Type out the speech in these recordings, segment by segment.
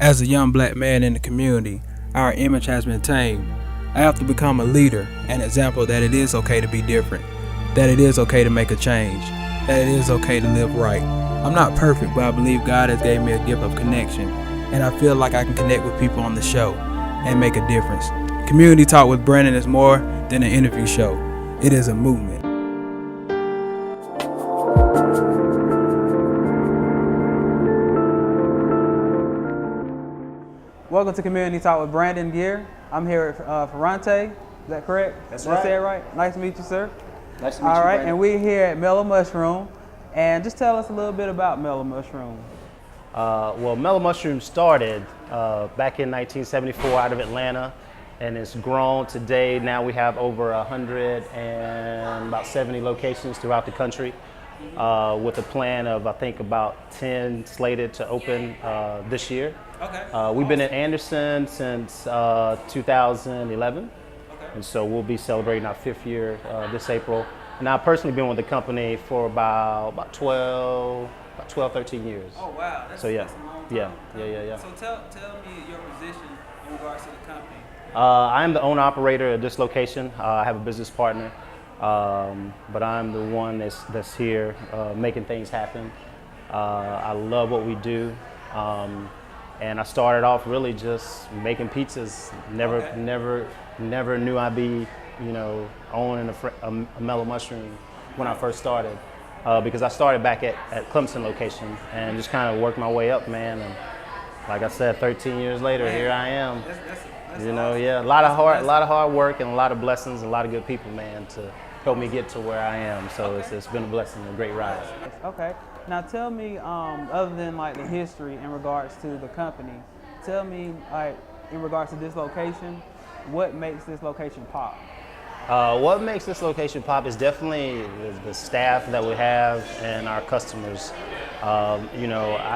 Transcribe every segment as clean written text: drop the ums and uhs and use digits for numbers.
As a young black man in the community, our image has been tamed. I have to become a leader, an example that it is okay to be different, that it is okay to make a change, that it is okay to live right. I'm not perfect, but I believe God has gave me a gift of connection, and I feel like I can connect with people on the show and make a difference. Community Talk with Brandon is more than an interview show. It is a movement. Welcome to Community Talk with Brandon Geer. I'm here at Ferrante. Is that correct? That's Did I right. say it right? Nice to meet you, sir. Nice to meet you, All right, Brandon. and we're here at Mellow Mushroom. And just tell us a little bit about Mellow Mushroom. Well, Mellow Mushroom started back in 1974 out of Atlanta, and it's grown today. Now we have over 170 locations throughout the country, with a plan of, I think, about 10 slated to open this year. Okay. We've been in Anderson since 2011, and so we'll be celebrating our 5th year this April. And I've personally been with the company for about 13 years. Oh, wow. So yeah, that's a long time. yeah. So tell me your position in regards to the company. I am the owner operator of this location. I have a business partner, but I'm the one that's here making things happen. I love what we do, and I started off really just making pizzas. Never knew I'd be, owning a Mellow Mushroom when I first started, because I started back at Clemson location and just kind of worked my way up, man. And like I said, 13 years later, here I am. That's Awesome. Yeah, a lot of hard work and a lot of blessings and a lot of good people, man, to help me get to where I am. So it's been a blessing, a great ride. Okay. Now tell me, other than like the history in regards to the company, tell me like in regards to this location, what makes this location pop? What makes this location pop is definitely the staff that we have and our customers. I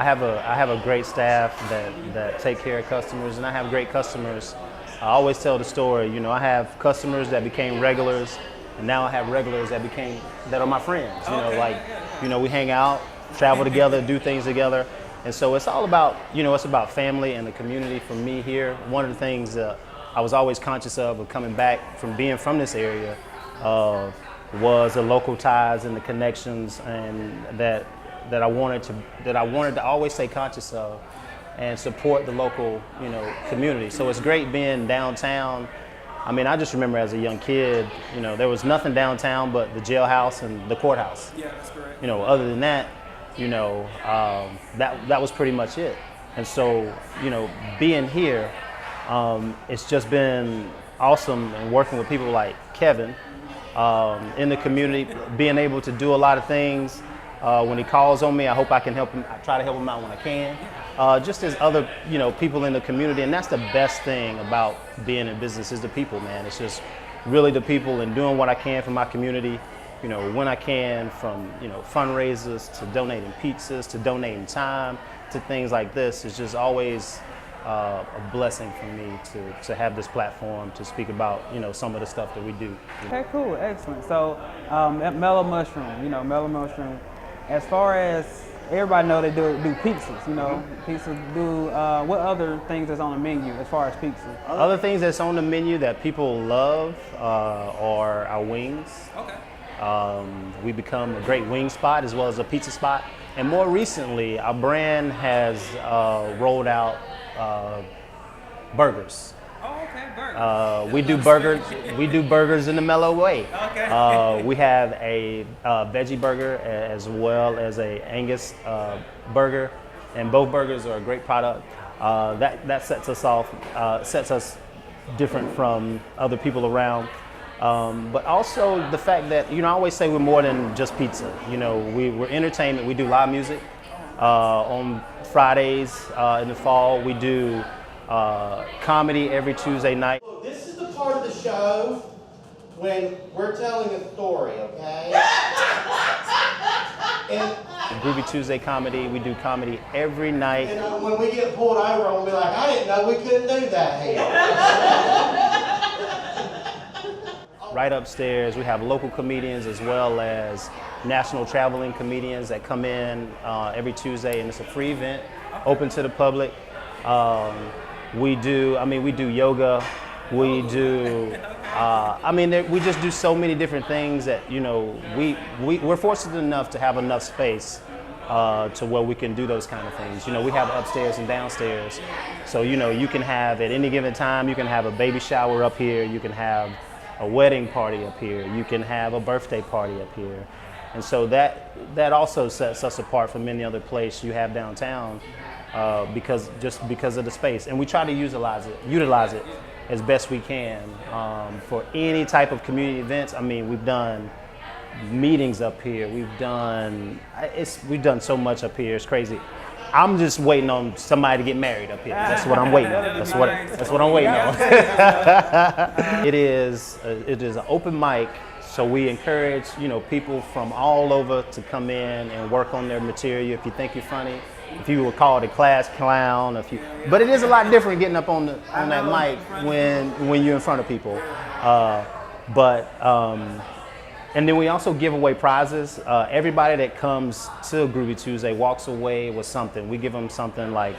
have a great staff that take care of customers, and I have great customers. I always tell the story. I have customers that became regulars, and now I have regulars that are my friends. We hang out, travel together, do things together, and so it's all about it's about family and the community. For me here, one of the things I was always conscious of coming back from being from this area was the local ties and the connections, and that I wanted to always stay conscious of and support the local community. So it's great being downtown. I mean, I just remember as a young kid, there was nothing downtown but the jailhouse and the courthouse. Yeah, that's correct. Other than that, that was pretty much it. And so, being here, it's just been awesome, and working with people like Kevin in the community, being able to do a lot of things. When he calls on me, I hope I can help him. I try to help him out when I can. Just as other, people in the community, and that's the best thing about being in business is the people, man. It's just really the people, and doing what I can for my community. When I can, from fundraisers to donating pizzas to donating time to things like this. It's just always a blessing for me to have this platform to speak about some of the stuff that we do. Okay, cool, excellent. So at Mellow Mushroom, Mellow Mushroom, as far as everybody know, they do pizzas. Pizzas do. What other things is on the menu as far as pizza? Other things that's on the menu that people love are our wings. Okay. We become a great wing spot as well as a pizza spot. And more recently, our brand has rolled out burgers. Oh, okay, burgers. We do burgers. We do burgers in the Mellow way. Okay. We have a veggie burger as well as a Angus burger, and both burgers are a great product. That sets us off, sets us different from other people around. But also the fact that I always say we're more than just pizza. We're entertainment. We do live music on Fridays in the fall. We do comedy every Tuesday night. Look, this is the part of the show when we're telling a story, okay? And Groovy Tuesday comedy. We do comedy every night. when we get pulled over, we'll be like, I didn't know we couldn't do that here. Right upstairs, we have local comedians as well as national traveling comedians that come in every Tuesday, and it's a free event, open to the public. We do yoga. We do, we just do so many different things that, we're fortunate enough to have enough space to where we can do those kind of things. We have upstairs and downstairs. So, you can have at any given time, you can have a baby shower up here, you can have a wedding party up here, you can have a birthday party up here. And so that also sets us apart from any other place you have downtown because of the space. And we try to utilize it as best we can for any type of community events. We've done meetings up here. We've done so much up here. It's crazy. I'm just waiting on somebody to get married up here. That's what I'm waiting on. That's what I'm waiting on. It is an open mic, so we encourage people from all over to come in and work on their material. If you think you're funny, if you would call it a class clown, but it is a lot different getting up on that mic when you're in front of people. And then we also give away prizes. Everybody that comes to Groovy Tuesday walks away with something. We give them something like,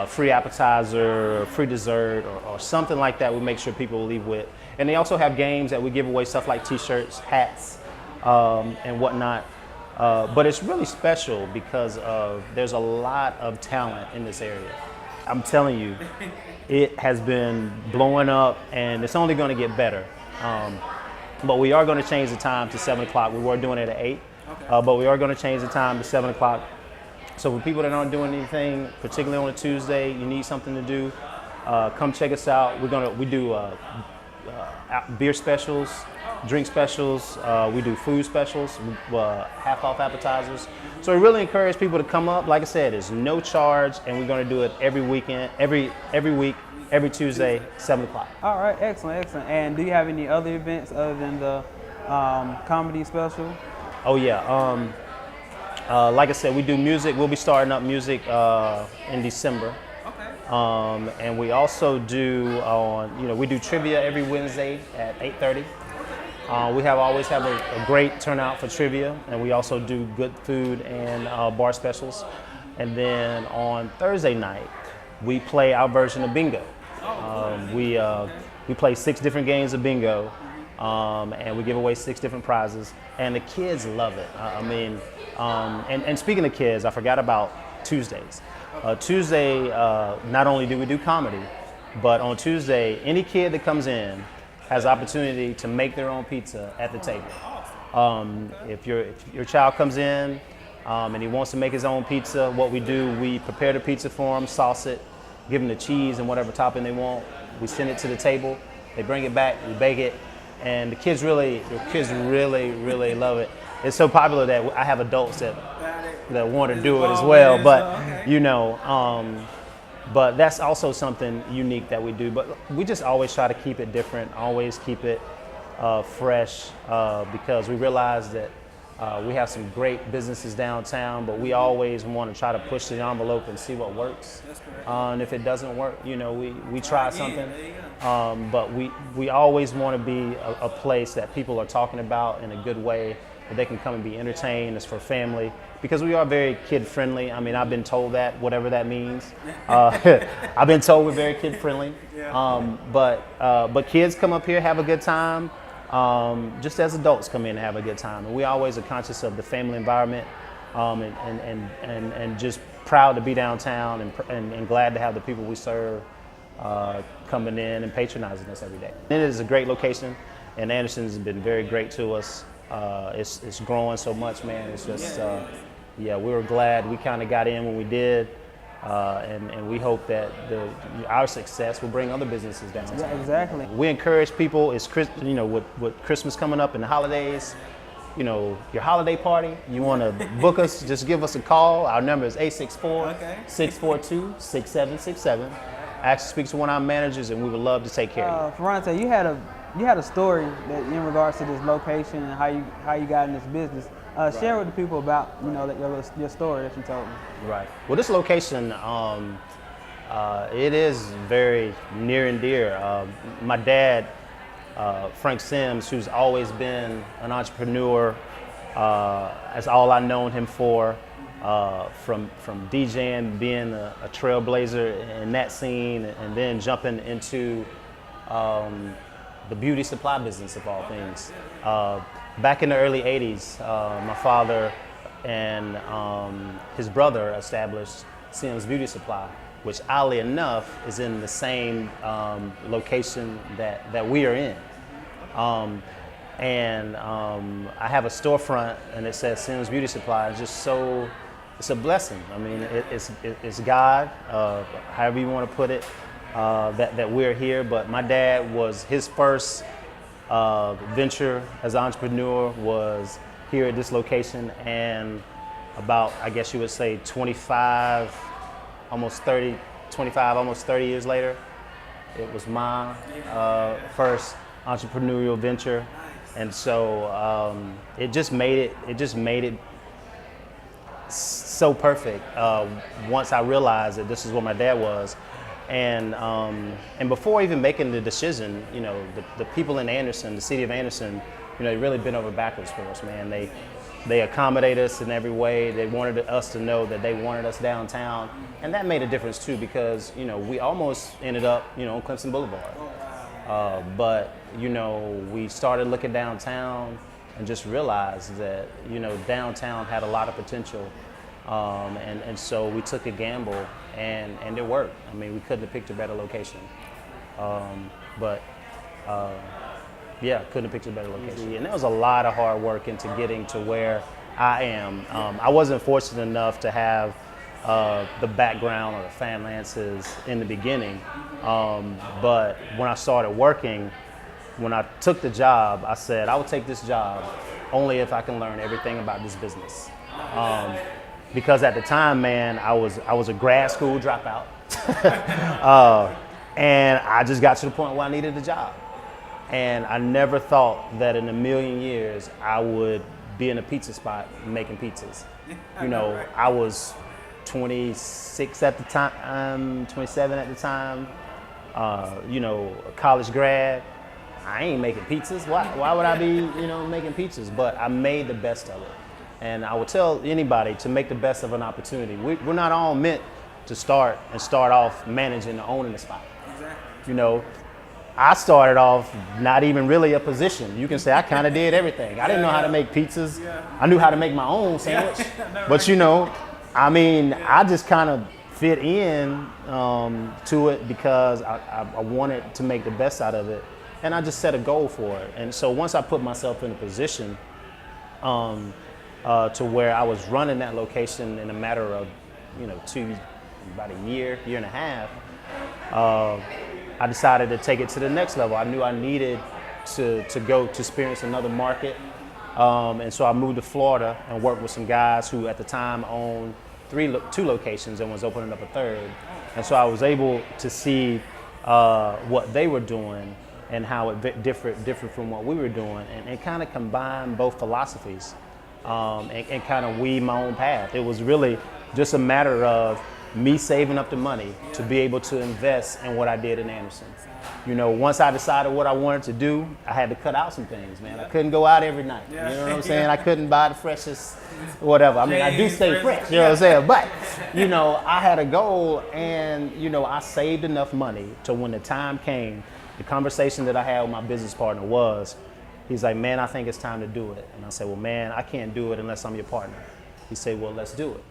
free appetizer, or free dessert, or something like that. We make sure people leave with. And they also have games that we give away, stuff like t-shirts, hats, and whatnot. But it's really special because there's a lot of talent in this area. I'm telling you, it has been blowing up, and it's only going to get better. But we are going to change the time to 7 o'clock. We were doing it at 8, but we are going to change the time to 7 o'clock. So for people that aren't doing anything, particularly on a Tuesday, you need something to do, come check us out. We do beer specials, drink specials. We do food specials, half off appetizers. So we really encourage people to come up. Like I said, there's no charge, and we're going to do it every weekend, every week. Every Tuesday, 7 o'clock. All right, excellent. And do you have any other events other than the comedy special? Oh yeah, like I said, we do music. We'll be starting up music in December. Okay. And we also do we do trivia every Wednesday at 8:30. We always have a great turnout for trivia, and we also do good food and bar specials. And then on Thursday night, we play our version of bingo. We play 6 different games of bingo, and we give away 6 different prizes, and the kids love it. And speaking of kids, I forgot about Tuesdays. Tuesday, not only do we do comedy, but on Tuesday, any kid that comes in has opportunity to make their own pizza at the table. If your child comes in and he wants to make his own pizza, what we do, we prepare the pizza for him, sauce it, give them the cheese and whatever topping they want. We send it to the table. They bring it back. We bake it, and the kids really love it. It's so popular that I have adults that want to do it as well. But that's also something unique that we do. But we just always try to keep it different. Always keep it fresh because we realize that. We have some great businesses downtown, but we always want to try to push the envelope and see what works. And if it doesn't work, we try something. But we always want to be a place that people are talking about in a good way, that they can come and be entertained. It's for family, because we are very kid friendly. I've been told that, whatever that means. I've been told we're very kid friendly. But kids come up here, have a good time. Just as adults come in and have a good time. And we always are conscious of the family environment and just proud to be downtown and glad to have the people we serve coming in and patronizing us every day. It is a great location, and Anderson's been very great to us. It's growing so much, man. It's just, we were glad we kind of got in when we did. And we hope that our success will bring other businesses down. Yeah, exactly. We encourage people, with Christmas coming up and the holidays, your holiday party, you want to book us, just give us a call. Our number is 864-642-6767. Ask to speak to one of our managers, and we would love to take care of you. Ferrante, you had a story that in regards to this location and how you got in this business. Share with the people about your story that you told me. Right. Well, this location, it is very near and dear. My dad, Frank Sims, who's always been an entrepreneur, that's all I've known him for. from DJing, being a trailblazer in that scene, and then jumping into the beauty supply business of all things. Back in the early 80s, my father and his brother established Sims Beauty Supply, which oddly enough is in the same location that we are in. I have a storefront and it says Sims Beauty Supply. It's a blessing. I mean, it's God, however you want to put it, that we're here. But my dad was, his first venture as an entrepreneur was here at this location, and about, I guess you would say 25, almost 30 years later, it was my first entrepreneurial venture. And so it just made it so perfect once I realized that this is what my dad was. And before even making the decision, you know, the people in Anderson, the city of Anderson, you know, they really bent over backwards for us, man. They accommodated us in every way. They wanted us to know that they wanted us downtown. And that made a difference too, because, you know, we almost ended up, you know, on Clemson Boulevard. But, you know, we started looking downtown and just realized that, you know, downtown had a lot of potential. And so we took a gamble, and it worked. I mean, we couldn't have picked a better location. Yeah, couldn't have picked a better location. And there was a lot of hard work into getting to where I am. I wasn't fortunate enough to have the background or the finances in the beginning. But when I started working, when I took the job, I said, I will take this job only if I can learn everything about this business. Because at the time, man, I was a grad school dropout. And I just got to the point where I needed a job. And I never thought that in a million years I would be in a pizza spot making pizzas. You know, I was 26 at the time, 27 at the time, you know, a college grad. I ain't making pizzas. Why would I be, you know, making pizzas? But I made the best of it. And I would tell anybody to make the best of an opportunity. We're not all meant to start off managing or owning the spot. Exactly. You know, I started off not even really a position. You can say I kind of did everything. I didn't know how to make pizzas. I knew how to make my own sandwich. But you know, I mean, I just kind of fit in to it because I wanted to make the best out of it. And I just set a goal for it. And so once I put myself in a position to where I was running that location in a matter of, you know, about a year and a half, I decided to take it to the next level. I knew I needed to go to experience another market. And so I moved to Florida and worked with some guys who at the time owned two locations and was opening up a third. And so I was able to see what they were doing and how it differed from what we were doing, and kind of combine both philosophies and kind of weave my own path. It was really just a matter of me saving up the money to be able to invest in what I did in Anderson. You know, once I decided what I wanted to do, I had to cut out some things, man. I couldn't go out every night. You know what I'm saying? I couldn't buy the freshest whatever. I mean, I do stay fresh, you know what I'm saying? But, you know, I had a goal, and, you know, I saved enough money to when the time came, the conversation that I had with my business partner was, he's like, man, I think it's time to do it. And I said, well, man, I can't do it unless I'm your partner. He said, well, let's do it.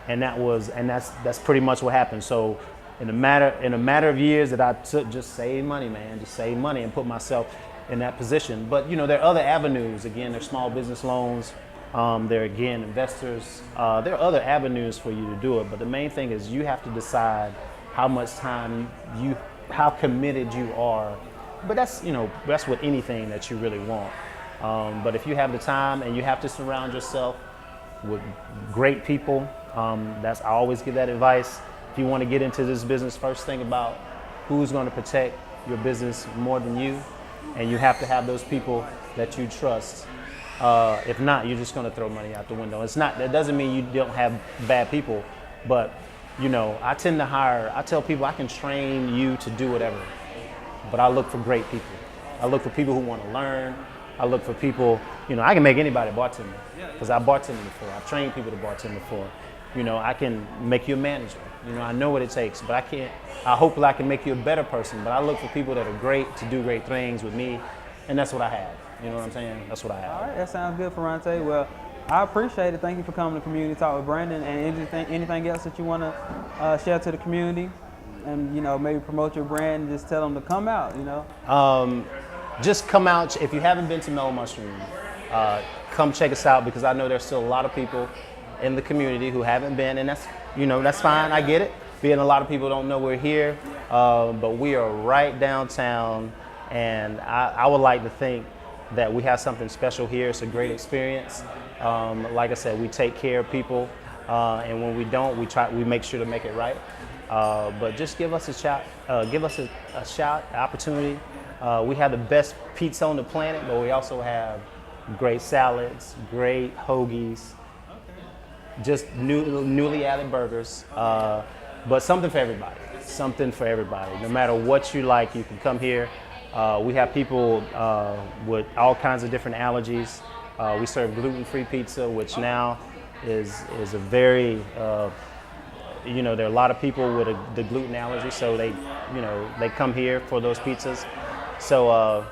And that's pretty much what happened. So in a matter of years that I took, just save money, man, just save money and put myself in that position. But you know, there are other avenues. Again, there's small business loans. There are, again, investors. There are other avenues for you to do it. But the main thing is you have to decide how much time how committed you are. But that's, you know, that's with anything that you really want. But if you have the time, and you have to surround yourself with great people, I always give that advice. If you want to get into this business, first think about who's going to protect your business more than you, and you have to have those people that you trust. If not, you're just going to throw money out the window. That doesn't mean you don't have bad people, but you know, I tell people I can train you to do whatever, but I look for great people. I look for people who want to learn, I look for people, you know, I can make anybody bartender because I bartended before. I've trained people to bartend before. You know, I can make you a manager. You know, I know what it takes, but I hope that I can make you a better person. But I look for people that are great to do great things with me, and that's what I have. You know what I'm saying? That's what I have. All right, that sounds good, Ferrante. Well, I appreciate it. Thank you for coming to Community Talk with Brandon. And anything else that you want to share to the community, and you know, maybe promote your brand and just tell them to come out. You know. Just come out. If you haven't been to Mellow Mushroom, come check us out because I know there's still a lot of people in the community who haven't been, and that's fine. I get it. Being a lot of people don't know we're here, but we are right downtown, and I would like to think that we have something special here. It's a great experience. Like I said, we take care of people, and when we don't, we make sure to make it right. But just give us a shot. Give us a shot, opportunity. We have the best pizza on the planet, but we also have great salads, great hoagies, just newly added burgers, but something for everybody. Something for everybody. No matter what you like, you can come here. We have people with all kinds of different allergies. We serve gluten-free pizza, which now is a very, you know, there are a lot of people with the gluten allergy, so they come here for those pizzas. So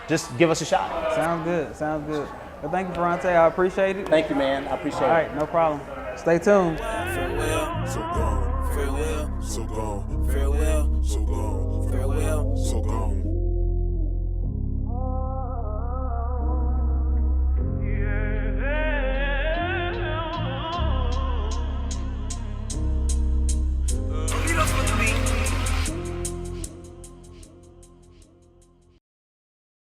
just give us a shot. Sounds good. Sounds good. Well, thank you, Ferrante. I appreciate it. Thank you, man. I appreciate it. All right, no problem. Stay tuned. Farewell, so gone. Farewell, so gone. Farewell, so gone. Farewell, so gone.